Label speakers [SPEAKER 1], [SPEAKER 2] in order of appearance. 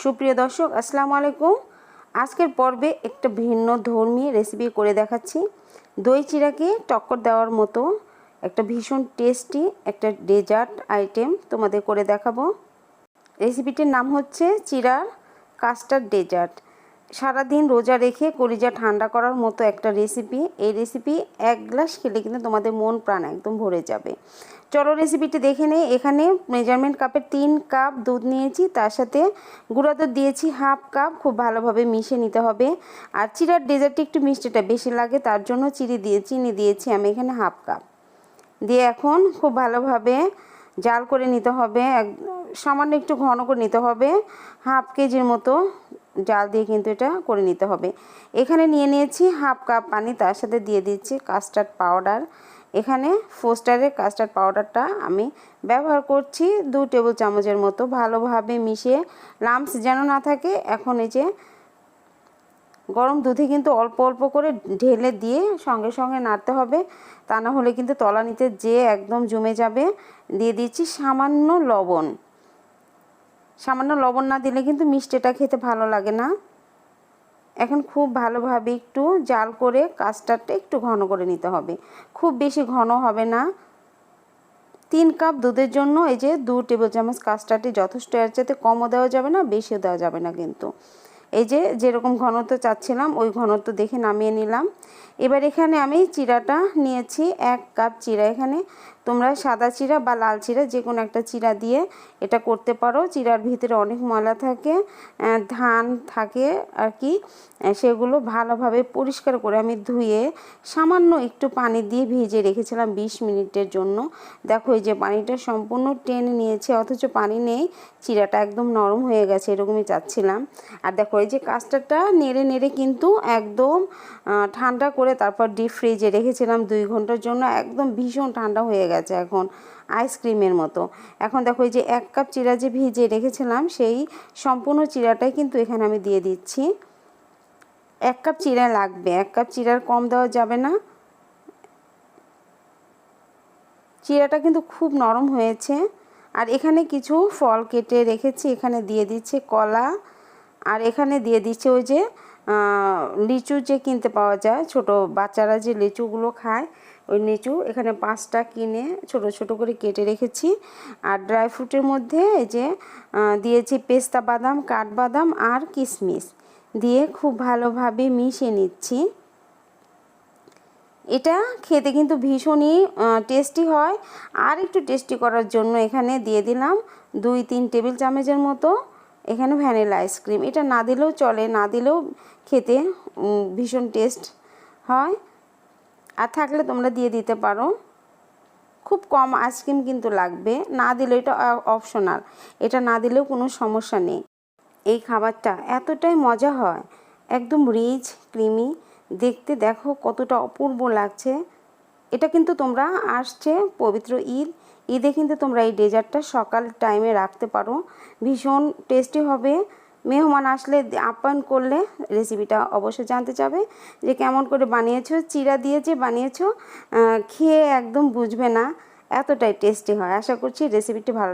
[SPEAKER 1] সুপ্রিয় দর্শক, আসসালামু আলাইকুম। আজকের পর্বে একটা ভিন্ন ধর্মী রেসিপি করে দেখাচ্ছি। দই চিড়াকে টক্কর দেওয়ার মতো একটা ভীষণ টেস্টি একটা ডেজার্ট আইটেম তোমাদের করে দেখাবো। রেসিপিটির নাম হচ্ছে চিড়ার কাস্টার্ড ডেজার্ট। সারাদিন রোজা রেখে কলিজা ঠান্ডা করার মতো একটা রেসিপি। এই রেসিপি এক গ্লাস খেলে কিন্তু তোমাদের মন প্রাণ একদম ভরে যাবে। চলো রেসিপিটি দেখে নেই। এখানে মেজারমেন্ট কাপের 3 কাপ দুধ নিয়েছি, তার সাথে গুঁড়া দুধ দিয়েছি হাফ কাপ। খুব ভালোভাবে মিশিয়ে নিতে হবে। আর চিড়ার ডেজার্টে একটু মিষ্টিটা বেশি লাগে, তার জন্য চিনি দিয়েছি আমি এখানে হাফ কাপ দিয়ে এখন খুব ভালোভাবে জাল করে নিতে হবে। সামান্য একটু ঘন করে নিতে হবে। হাফ কেজির মতো জাল দিয়ে কিন্তু এটা করে নিতে হবে। এখানে নিয়ে নিয়েছি হাফ কাপ পানি, তার সাথে দিয়ে দিচ্ছি কাস্টার্ড পাউডার। এখানে ফোস্টারের কাস্টার্ড পাউডারটা আমি ব্যবহার করছি 2 টেবিল চামচের মতো। ভালোভাবে মিশিয়ে লাম্পস যেন না থাকে। এখন এই যে গরম দুধে কিন্তু অল্প অল্প করে ঢেলে দিয়ে সঙ্গে সঙ্গে নাড়তে হবে, তা না হলে কিন্তু তলানিতে যে একদম জমে যাবে। দিয়ে দিচ্ছি সামান্য লবণ। সামান্য লবণ না দিলে কিন্তু মিষ্টিটা খেতে ভালো লাগে না। এখন খুব ভালোভাবে একটু জাল করে কাস্টার্ডটা একটু ঘন করে নিতে হবে, খুব বেশি ঘন হবে না। 3 কাপ দুধের জন্য এই যে 2 টেবিল চামচ কাস্টার্ডই যথেষ্ট। এর চাইতে কমও দেওয়া যাবে না, বেশিও দেওয়া যাবে না কিন্তু। এই যে যেরকম ঘনত্ব চাচ্ছিলাম ওই ঘনত্ব দেখে নামিয়ে নিলাম। এবার এখানে আমি চিড়াটা নিয়েছি 1 কাপ চিড়া। এখানে তোমরা সাদা চিড়া বা লাল চিড়া যে কোনো একটা চিড়া দিয়ে এটা করতে পারো। চিড়ার ভিতরে অনেক ময়লা থাকে, ধান থাকে আর কি। সেগুলো ভালোভাবে পরিষ্কার করে আমি ধুয়ে সামান্য একটু পানি দিয়ে ভিজিয়ে রেখেছিলাম 20 মিনিটের জন্য। দেখো এই যে পানিটা সম্পূর্ণ টেনে নিয়েছে, অথচ পানি নেই। চিড়াটা একদম নরম হয়ে গেছে, এরকমই চাচ্ছিলাম। আর দেখো এই যে কাস্টার্ডটা নেড়ে নেড়ে কিন্তু একদম ঠান্ডা করে তারপর ডিপ ফ্রিজে রেখেছিলাম 2 ঘন্টার জন্য। একদম ভীষণ ঠান্ডা হয়ে গেছে এখন, আইসক্রিমের মতো। এখন দেখো এই যে 1 কাপ চিড়া যে ভিজিয়ে রেখেছিলাম সেই সম্পূর্ণ চিড়াটাই কিন্তু এখানে আমি দিয়ে দিচ্ছি। 1 কাপ চিড়া লাগবে, 1 কাপ চিড়ার কম দেওয়া যাবে না। চিড়াটা কিন্তু খুব নরম হয়েছে। আর এখানে কিছু ফল কেটে রেখেছি, এখানে দিয়ে দিচ্ছি কলা। আর এখানে দিয়ে দিচ্ছি ওই যে লিচু যে কিনতে পাওয়া যায়, ছোট বাচ্চারা যে লিচুগুলো খায় ওই লিচু। এখানে 5টা কিনে ছোট ছোট করে কেটে রেখেছি। আর ড্রাই ফ্রুটের মধ্যে এই যে দিয়েছি পেস্তা বাদাম, কাঠবাদাম আর কিশমিশ দিয়ে খুব ভালোভাবে মিশিয়ে নিচ্ছি। এটা খেতে কিন্তু ভীষণই টেস্টি হয়। আর একটু টেস্টি করার জন্য এখানে দিয়ে দিলাম 2-3 টেবিল চামচের মতো এখানে ভ্যানিলা আইসক্রিম। এটা না দিলেও চলে, না দিলেও খেতে ভীষণ টেস্ট হয়। আর থাকলে তোমরা দিয়ে দিতে পারো। খুব কম আইসক্রিম কিন্তু লাগবে, না দিলে এটা অপশনাল, এটা না দিলেও কোনো সমস্যা নেই। এই খাবারটা এতটাই মজা হয়, একদম রিচ ক্রিমি, দেখতে দেখো কতটা অপূর্ব লাগছে। এটা কিন্তু তোমরা আসছে পবিত্র ঈদে কিন্তু তোমরা এই ডেজার্টটা সকাল টাইমে রাখতে পারো, ভীষণ টেস্টি হবে। মেহমান আসলে আপ্যায়ন করলে রেসিপিটা অবশ্যই জানতে চাবে যে কেমন করে বানিয়েছো। চিড়া দিয়ে যে বানিয়েছো, খেয়ে একদম বুঝবে না, এতটাই টেস্টি হয়। আশা করছি রেসিপিটি ভালো